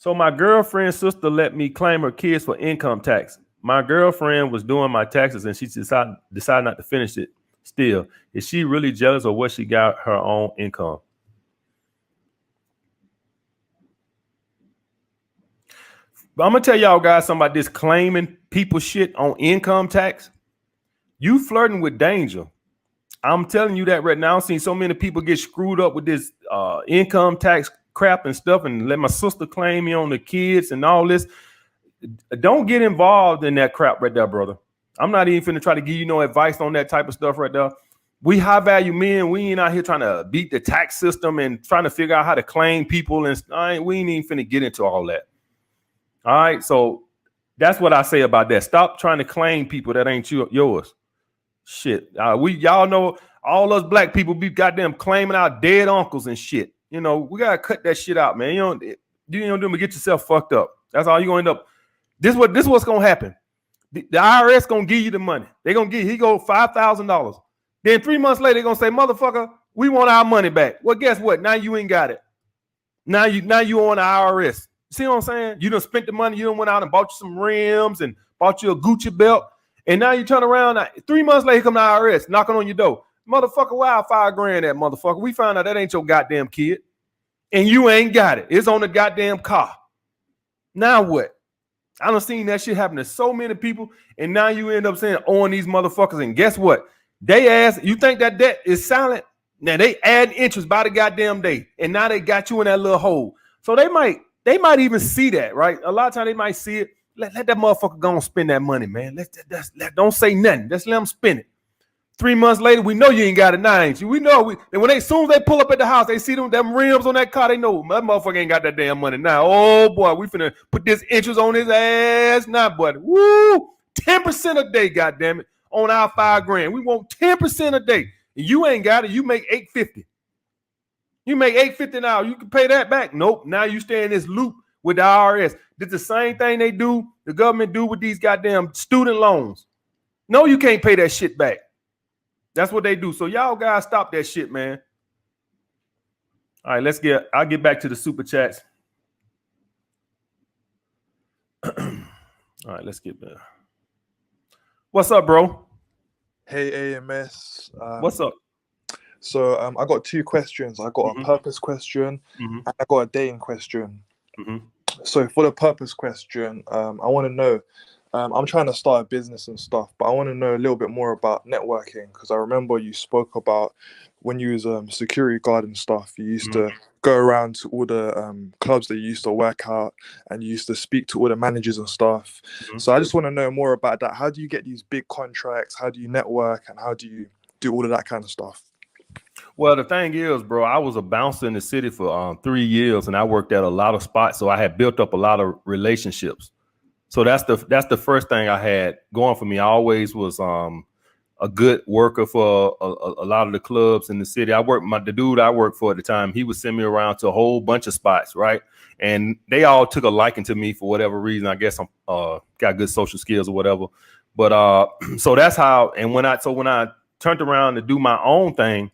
So my girlfriend's sister let me claim her kids for income tax. My girlfriend was doing my taxes and she decided not to finish it. Still, is she really jealous or what she got her own income? I'm gonna tell y'all guys something about this claiming people shit on income tax. You flirting with danger. I'm telling you that right now. I've seen so many people get screwed up with this income tax crap and stuff, and let my sister claim me on the kids and all this. Don't get involved in that crap right there, brother. I'm not even finna try to give you no advice on that type of stuff right there. We high value men. We ain't out here trying to beat the tax system and trying to figure out how to claim people. And we ain't even finna get into all that. All right, so that's what I say about that. Stop trying to claim people that ain't yours. Shit, y'all know all us black people be goddamn claiming our dead uncles and shit. You know, we gotta cut that shit out, man. You don't do me, get yourself fucked up. That's all you gonna end up. This what's gonna happen. The IRS gonna give you the money. They gonna give he go $5,000. Then 3 months later, they gonna say, motherfucker, we want our money back. Well, guess what? Now you ain't got it. Now you on the IRS. See what I'm saying? You done spent the money. You done went out and bought you some rims and bought you a Gucci belt. And now you turn around, 3 months later, come the IRS knocking on your door. Motherfucker, why I $5,000 that motherfucker? We found out that ain't your goddamn kid. And you ain't got it. It's on the goddamn car. Now what? I done seen that shit happen to so many people. And now you end up saying, owing these motherfuckers. And guess what? They ask, you think that debt is silent? Now they add interest by the goddamn day. And now they got you in that little hole. So they might even see that, right? A lot of times they might see it. Let that motherfucker go and spend that money, man. Don't say nothing. Just let them spend it. 3 months later, we know you ain't got it now, ain't you? We know. And when as soon as they pull up at the house, they see them rims on that car, they know that motherfucker ain't got that damn money now. Oh, boy, we finna put this interest on his ass now, buddy. Woo! 10% a day, goddammit, on our $5,000. We want 10% a day. And you ain't got it. You make $850. You make $850 now. You can pay that back. Nope. Now you stay in this loop with the IRS. It's the same thing the government do with these goddamn student loans. No, you can't pay that shit back. That's what they do. So y'all guys stop that shit, man. All right, I'll get back to the super chats. All right, let's get there. What's up, bro? Hey, AMS. What's up? So I got 2 questions. I got a purpose question and I got a dating question. So for the purpose question, I want to know, I'm trying to start a business and stuff, but I want to know a little bit more about networking, because I remember you spoke about when you was a security guard and stuff, you used to go around to all the clubs that you used to work out and you used to speak to all the managers and stuff. So I just want to know more about that. How do you get these big contracts? How do you network? And how do you do all of that kind of stuff? Well, the thing is, bro, I was a bouncer in the city for 3 years, and I worked at a lot of spots, so I had built up a lot of relationships. So that's the first thing I had going for me. I always was a good worker for a lot of the clubs in the city. The dude I worked for at the time, he would send me around to a whole bunch of spots, right? And they all took a liking to me for whatever reason. I guess I'm got good social skills or whatever. But so that's how. And when I turned around to do my own thing,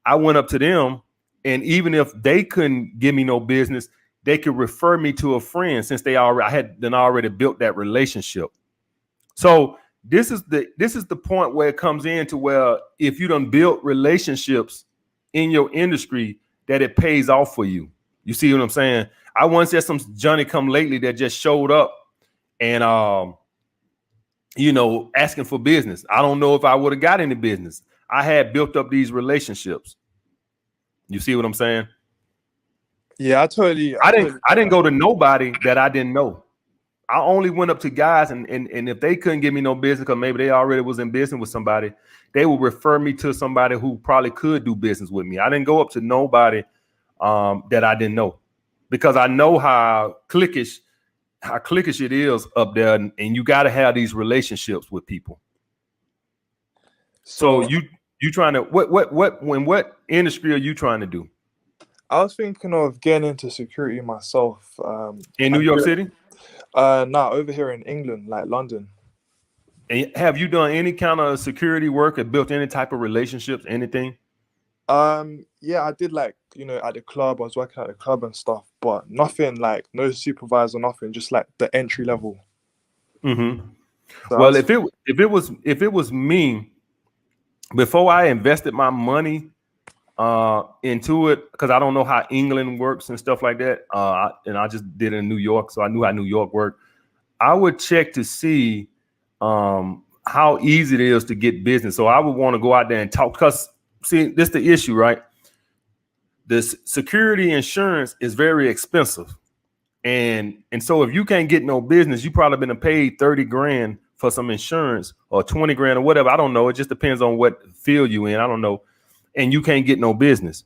I went up to them, and even if they couldn't give me no business, they could refer me to a friend, since I had already built that relationship. So this is the point where it comes into where if you done built relationships in your industry, that it pays off for you. You see what I'm saying? I once had some Johnny come lately that just showed up and asking for business. I don't know if I would have got any business. I had built up these relationships. You see what I'm saying? Yeah, I didn't go to nobody that I didn't know. I only went up to guys, and if they couldn't give me no business, because maybe they already was in business with somebody, they would refer me to somebody who probably could do business with me. I didn't go up to nobody that I didn't know, because I know how cliquish it is up there, and you got to have these relationships with people. So you trying to what industry are you trying to do? I was thinking of getting into security myself. In New York City? No, over here in England, like London. And have you done any kind of security work or built any type of relationships, anything? Yeah, I did, at the club. I was working at the club and stuff, but nothing like no supervisor, nothing, just like the entry level. Mm-hmm. So Well, if it was me, before I invested my money into it, because I don't know how England works and stuff like that, and I just did it in New York, so I knew how New York worked. I would check to see how easy it is to get business. So I would want to go out there and talk, because see, this is the issue, right? This security insurance is very expensive. And so if you can't get no business, you probably been paid 30 grand for some insurance or 20 grand or whatever. I don't know. It just depends on what field you in. I don't know. And you can't get no business.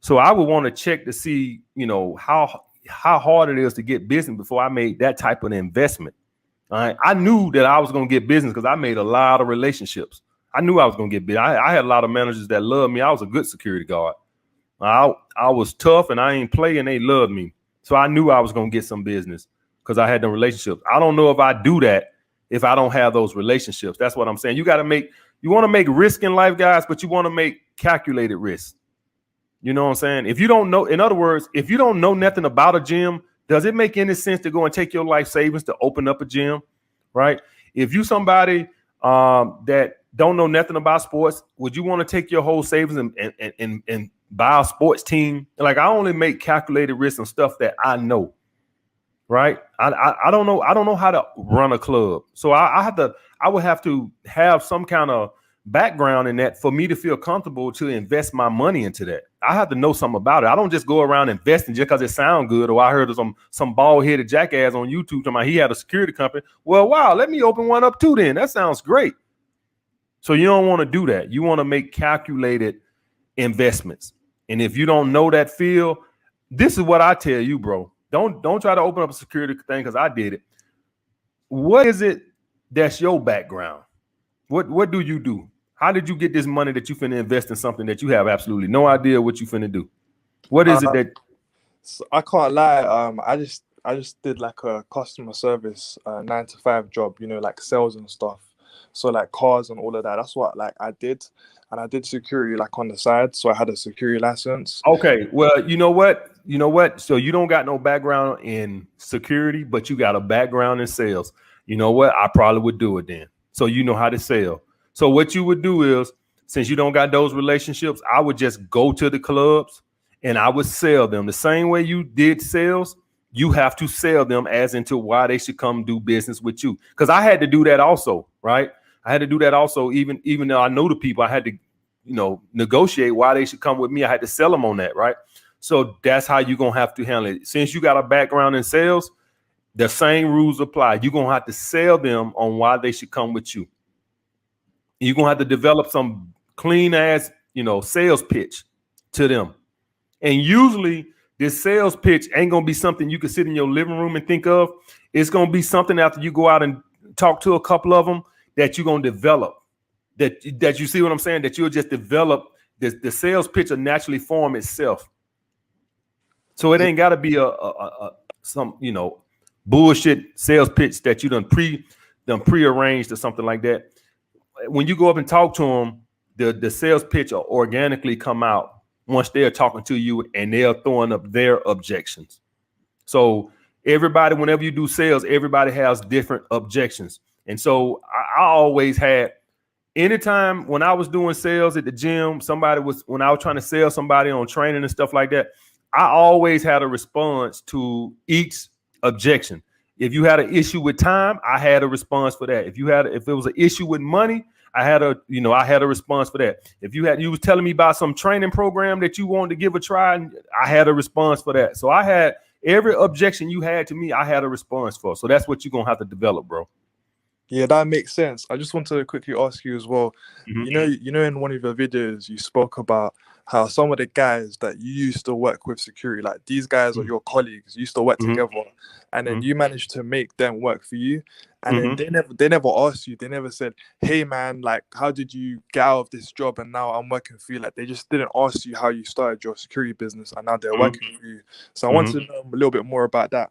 So I would want to check to see, how hard it is to get business before I made that type of investment. All right. I knew that I was going to get business because I made a lot of relationships. I knew I was going to get business. I had a lot of managers that loved me. I was a good security guard. I was tough and I ain't play, and they loved me. So I knew I was going to get some business because I had the relationships. I don't know if I do that if I don't have those relationships. That's what I'm saying. You want to make risk in life, guys, but you want to make calculated risk. You know what I'm saying? If you don't know, in other words, if you don't know nothing about a gym, does it make any sense to go and take your life savings to open up a gym? Right? If you somebody that don't know nothing about sports, would you want to take your whole savings and buy a sports team? Like, I only make calculated risks and stuff that I know, right? I don't know how to run a club, so I would have to have some kind of background in that for me to feel comfortable to invest my money into that. I have to know something about it. I don't just go around investing just because it sounds good, or I heard of some bald-headed jackass on YouTube talking about he had a security company. Well, wow, let me open one up too then. That sounds great. So you don't want to do that. You want to make calculated investments. And if you don't know that field, this is what I tell you, bro. Don't try to open up a security thing because I did it. What is it that's your background? What do you do? How did you get this money that you finna invest in something that you have absolutely no idea what you finna do? What is it that? So I can't lie. I just did like a customer service 9-to-5 job, like sales and stuff. So like cars and all of that. That's what like I did. And I did security like on the side. So I had a security license. Okay. Well, you know what? So you don't got no background in security, but you got a background in sales. You know what? I probably would do it then. So you know how to sell. So what you would do is, since you don't got those relationships, I would just go to the clubs and I would sell them the same way you did sales. You have to sell them as into why they should come do business with you. Because I had to do that also, right? I had to do that also, even though I know the people, I had to, negotiate why they should come with me. I had to sell them on that, right? So that's how you're going to have to handle it. Since you got a background in sales, the same rules apply. You're going to have to sell them on why they should come with you. You're going to have to develop some clean ass, sales pitch to them. And usually this sales pitch ain't going to be something you can sit in your living room and think of. It's going to be something after you go out and talk to a couple of them that you're going to develop. That you see what I'm saying? That you'll just develop the sales pitch will naturally form itself. So it ain't got to be some bullshit sales pitch that you done prearranged or something like that. When you go up and talk to them, the sales pitch will organically come out once they're talking to you and they're throwing up their objections. So everybody, whenever you do sales, everybody has different objections. And so I always had, anytime when I was doing sales at the gym, when I was trying to sell somebody on training and stuff like that, I always had a response to each objection. If you had an issue with time, I had a response for that. If it was an issue with money, I had a response for that. If you was telling me about some training program that you wanted to give a try, I had a response for that. So I had every objection you had to me, I had a response for. So that's what you're gonna have to develop, bro. Yeah, that makes sense. I just want to quickly ask you as well. Mm-hmm. In one of your videos, you spoke about how some of the guys that you used to work with security, like these guys are your colleagues, you used to work together, and then you managed to make them work for you. And then they never asked you, they never said, hey man, like, how did you get out of this job and now I'm working for you? Like, they just didn't ask you how you started your security business and now they're working for you. So I wanted to know a little bit more about that.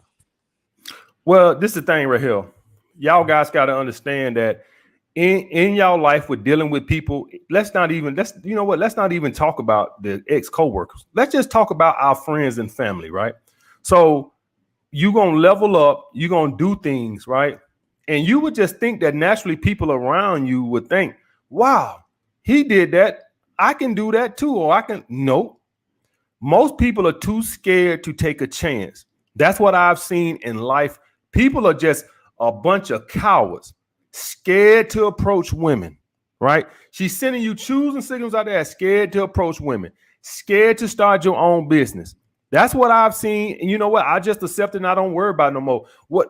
Well, this is the thing right here. Y'all guys got to understand that in y'all life with dealing with people, let's not even talk about the ex-coworkers. Let's just talk about our friends and family, right? So you're going to level up, you're going to do things, right? And you would just think that naturally people around you would think, wow, he did that. I can do that too. Or I can. Nope. Most people are too scared to take a chance. That's what I've seen in life. People are just a bunch of cowards, scared to approach women, right? She's sending you choosing signals out there, scared to approach women, scared to start your own business. That's what I've seen. And you know what? I just accept it and I don't worry about it no more.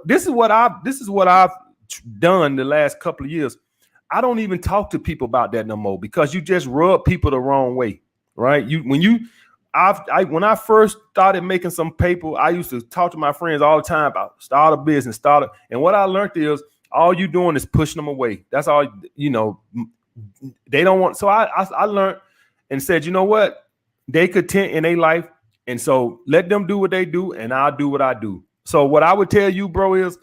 This is what I've done the last couple of years. I don't even talk to people about that no more because you just rub people the wrong way, right? When I first started making some paper, I used to talk to my friends all the time about start a business, and what I learned is all you doing is pushing them away. That's all, they don't want. So I learned and said, you know what? They content in their life. And so let them do what they do and I'll do what I do. So what I would tell you, bro, is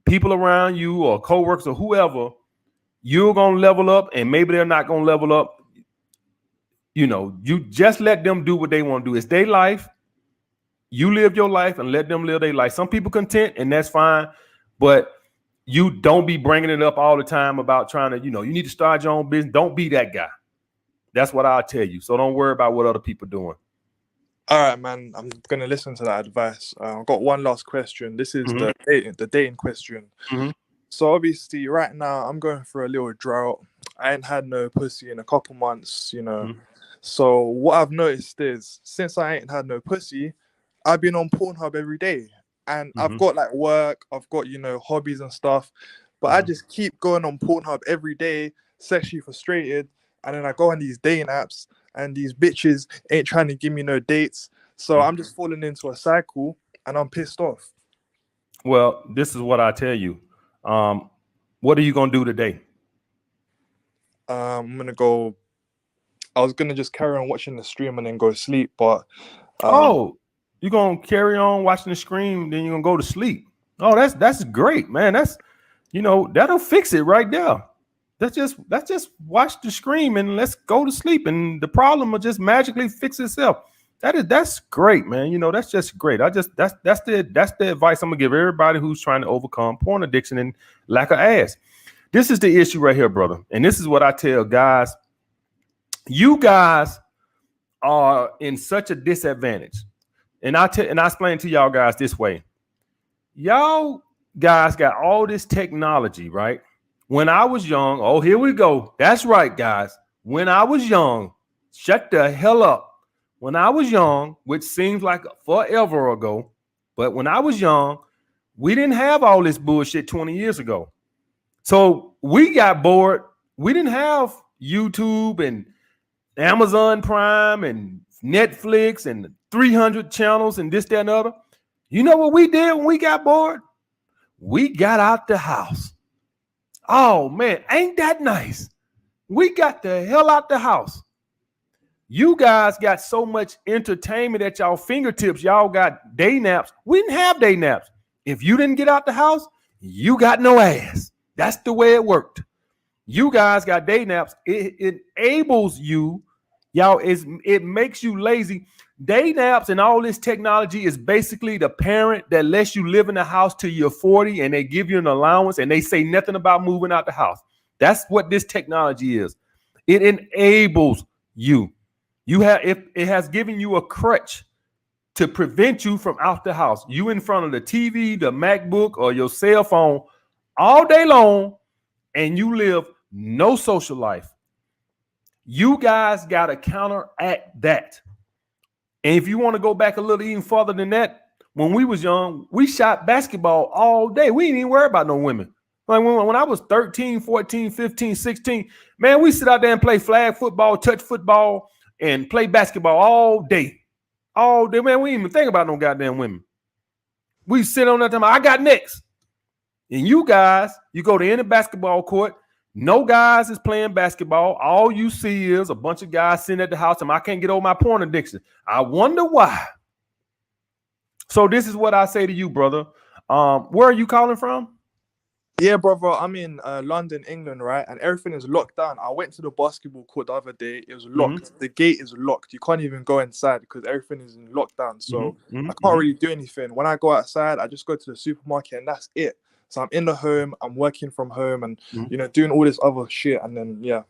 people around you or coworkers or whoever, you're going to level up and maybe they're not going to level up. You just let them do what they want to do. It's their life. You live your life and let them live their life. Some people content and that's fine, but you don't be bringing it up all the time about trying to, you need to start your own business. Don't be that guy. That's what I'll tell you. So don't worry about what other people are doing. All right, man. I'm going to listen to that advice. I've got one last question. This is the dating question. Mm-hmm. So obviously right now I'm going through a little drought. I ain't had no pussy in a couple months, Mm-hmm. So what I've noticed is since I ain't had no pussy, I've been on Pornhub every day. And I've got like work, I've got, hobbies and stuff. But I just keep going on Pornhub every day, sexually frustrated. And then I go on these dating apps and these bitches ain't trying to give me no dates. So I'm just falling into a cycle and I'm pissed off. Well, this is what I tell you. What are you going to do today? I'm going to go. I was going to just carry on watching the stream and then go to sleep. But you're going to carry on watching the stream, then you're going to go to sleep. Oh, that's great, man. That's, that'll fix it right there. Let's just watch the stream and let's go to sleep. And the problem will just magically fix itself. That's great, man. That's just great. That's the advice I'm gonna give everybody who's trying to overcome porn addiction and lack of ass. This is the issue right here, brother. And this is what I tell guys. You guys are in such a disadvantage. And I explain to y'all guys this way. Y'all guys got all this technology, right? When I was young, oh, here we go. That's right, guys. When I was young, shut the hell up. When I was young, which seems like forever ago, but when I was young, we didn't have all this bullshit 20 years ago. So we got bored. We didn't have YouTube and Amazon Prime and Netflix and 300 channels and this, that, and other. You know what we did when we got bored? We got out the house. Oh, man, ain't that nice? We got the hell out the house. You guys got so much entertainment at y'all fingertips. Y'all got day naps. We didn't have day naps. If you didn't get out the house, you got no ass. That's the way it worked. You guys got day naps. It enables you. Y'all, it makes you lazy. Day naps and all this technology is basically the parent that lets you live in the house till you're 40 and they give you an allowance and they say nothing about moving out the house. That's what this technology is. It enables you. It has given you a crutch to prevent you from out the house. You in front of the TV, the MacBook, or your cell phone all day long, and you live no social life. You guys got to counteract that. And if you want to go back a little even further than that, when we was young, we shot basketball all day. We didn't even worry about no women. Like when I was 13, 14, 15, 16, man, we sit out there and play flag football, touch football, and play basketball all day. All day, man. We didn't even think about no goddamn women. We sit on that time. I got next. And you guys, you go to any basketball court, no guys is playing basketball. All you see is a bunch of guys sitting at the house and I can't get over my porn addiction. I wonder why. So this is what I say to you, brother. Where are you calling from? Yeah, brother. I'm in London, England, right? And everything is locked down. I went to the basketball court the other day. It was locked. Mm-hmm. The gate is locked. You can't even go inside because everything is in lockdown. So Mm-hmm. Mm-hmm. I can't really do anything. When I go outside, I just go to the supermarket and that's it. So I'm in the home. I'm working from home and Mm-hmm. doing all this other shit. And then yeah.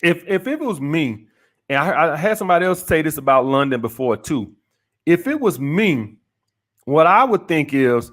If it was me, and I had somebody else say this about London before too. If it was me, what I would think is,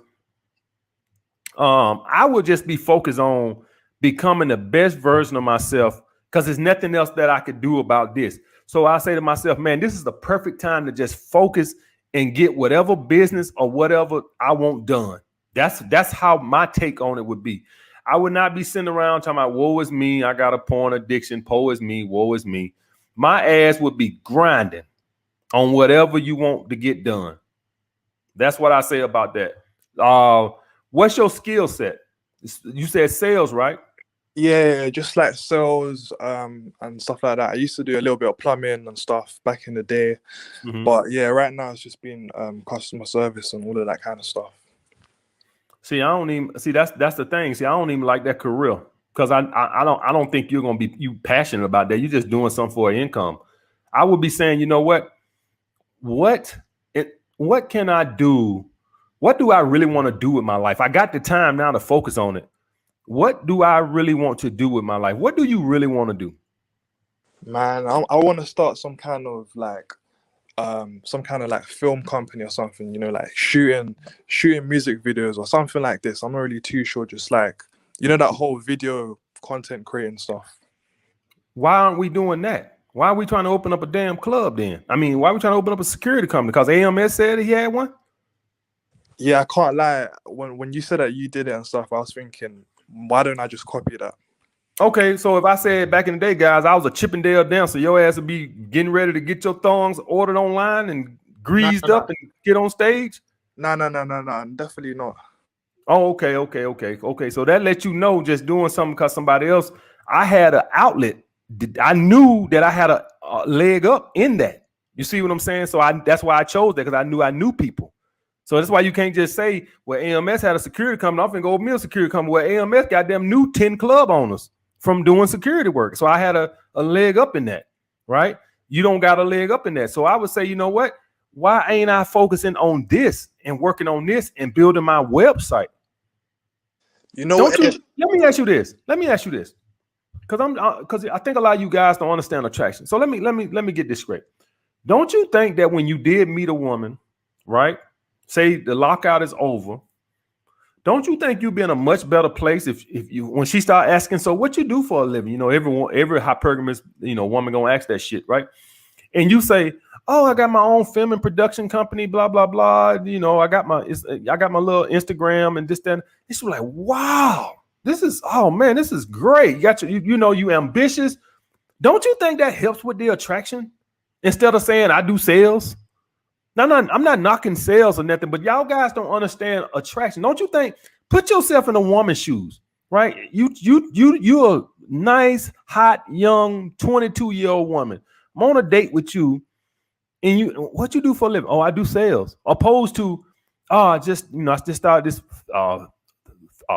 I would just be focused on becoming the best version of myself because there's nothing else that I could do about this. So I say to myself, man, this is the perfect time to just focus and get whatever business or whatever I want done. That's how my take on it would be. I would not be sitting around talking about woe is me, I got a porn addiction, woe is me, woe is me. My ass would be grinding on whatever you want to get done. That's what I say about that. What's your skill set? You said sales, right? Yeah, just like sales and stuff like that. I used to do a little bit of plumbing and stuff back in the day. Mm-hmm. But yeah, right now it's just been customer service and all of that kind of stuff. See, I don't even see that's the thing. See, I don't even like that career because I don't think you're gonna be passionate about that. You're just doing something for income. I would be saying, you know what can I do? What do I really want to do with my life? I got the time now to focus on it. What do I really want to do with my life? What do you really want to do? Man, I want to start some kind of like film company or something, like shooting music videos or something like this. I'm not really too sure, just like that whole video content creating stuff. Why aren't we doing that? Why are we trying to open up a damn club then? I mean, why are we trying to open up a security company? Because AMS said he had one? Yeah, I can't lie. When you said that you did it and stuff, I was thinking, why don't I just copy that? Okay, so if I said back in the day, guys, I was a Chippendale dancer, your ass would be getting ready to get your thongs ordered online and greased up and get on stage? No, definitely not. Oh, okay. So that lets you know just doing something because somebody else, I had an outlet. I knew that I had a leg up in that. You see what I'm saying? So that's why I chose that, because I knew people. So that's why you can't just say, well, AMS had a security company, I'm finna go open me a security company. Well, AMS goddamn knew 10 club owners from doing security work. So I had a leg up in that, right? You don't got a leg up in that. So I would say, you know what? Why ain't I focusing on this and working on this and building my website? Let me ask you this. Because I think a lot of you guys don't understand attraction. So let me get this straight. Don't you think that when you did meet a woman, right? Say the lockout is over. Don't you think you'd be in a much better place if you, when she start asking, so what you do for a living? Every hypergamous, woman gonna ask that shit, right? And you say, oh, I got my own film and production company, blah blah blah. I got my little Instagram and this that. It's like, wow, this is great. You got you ambitious. Don't you think that helps with the attraction? Instead of saying I do sales. I'm not knocking sales or nothing, but y'all guys don't understand attraction. Don't you think? Put yourself in a woman's shoes, right? You're a nice, hot, young 22-year-old woman. I'm on a date with you, and what you do for a living? Oh, I do sales. Opposed to, I just started this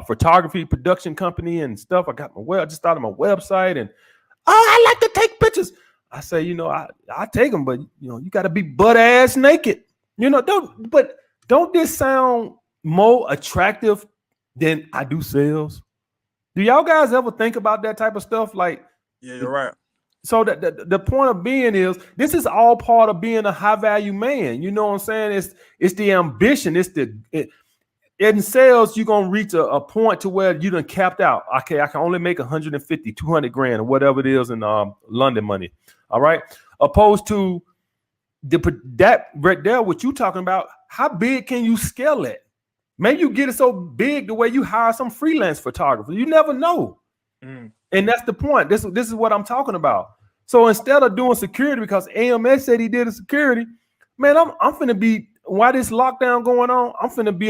photography production company and stuff. I just started my website, and I like to take pictures. I say, I take them, but you got to be butt ass naked. Don't this sound more attractive than I do sales? Do y'all guys ever think about that type of stuff? Like, yeah, you're right. So the point of being is, this is all part of being a high value man. You know what I'm saying? It's the ambition. In sales, you're going to reach a point to where you done capped out. Okay, I can only make 150, 200 grand or whatever it is in London money. All right. Opposed to that right there, what you talking about, how big can you scale it? Maybe you get it so big the way you hire some freelance photographer. You never know. And that's the point. This is what I'm talking about. So instead of doing security, because AMS said he did a security, man, I'm finna be, while this lockdown going on, I'm finna be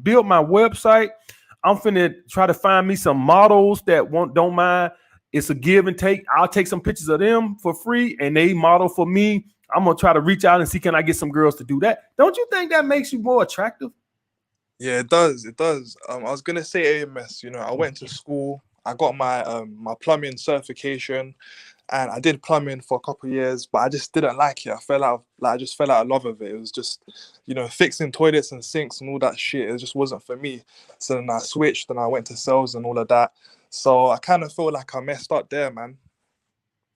build my website. I'm finna try to find me some models that don't mind. It's a give and take. I'll take some pictures of them for free and they model for me. I'm gonna try to reach out and see, can I get some girls to do that? Don't you think that makes you more attractive? Yeah, it does. It does. I was gonna say AMS. You know, I went to school. I got my my plumbing certification, and I did plumbing for a couple of years, but I just didn't like it. I just fell out of love with it. It was just, you know, fixing toilets and sinks and all that shit. It just wasn't for me. So then I switched and I went to sales and all of that. So I kind of feel like I messed up there, man.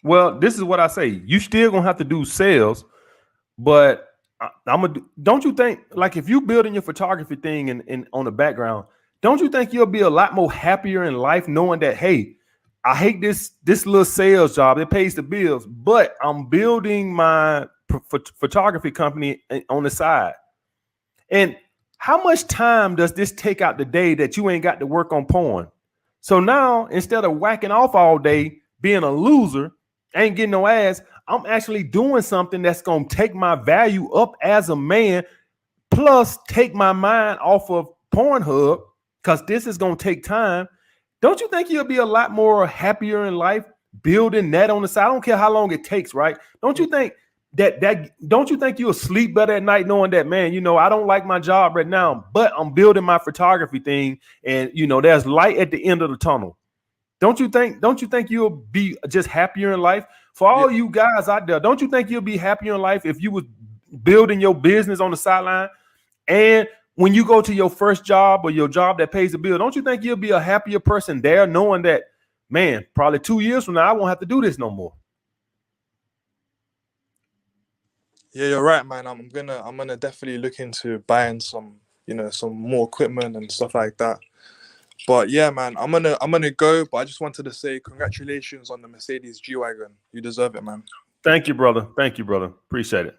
Well, this is what I say. You still gonna have to do sales, but I'm gonna. Don't you think, like, if you building your photography thing in on the background, don't you think you'll be a lot more happier in life knowing that, hey, I hate this little sales job. It pays the bills, but I'm building my photography company on the side. And how much time does this take out the day that you ain't got to work on porn? So now, instead of whacking off all day, being a loser, ain't getting no ass, I'm actually doing something that's going to take my value up as a man, plus take my mind off of Pornhub, because this is going to take time. Don't you think you'll be a lot more happier in life building that on the side? I don't care how long it takes, right? Don't you think don't you think you'll sleep better at night knowing that, man, you know, I don't like my job right now, but I'm building my photography thing, and you know, there's light at the end of the tunnel. Don't you think you'll be just happier in life? For all you guys out there, don't you think you'll be happier in life if you was building your business on the sideline? And when you go to your first job or your job that pays the bill, don't you think you'll be a happier person there knowing that, man, probably 2 years from now, I won't have to do this no more? Yeah, you're right, man. I'm gonna definitely look into buying some, you know, some more equipment and stuff like that. But yeah, man, I'm gonna go. But I just wanted to say congratulations on the Mercedes G-Wagon. You deserve it, man. Thank you, brother. Thank you, brother. Appreciate it.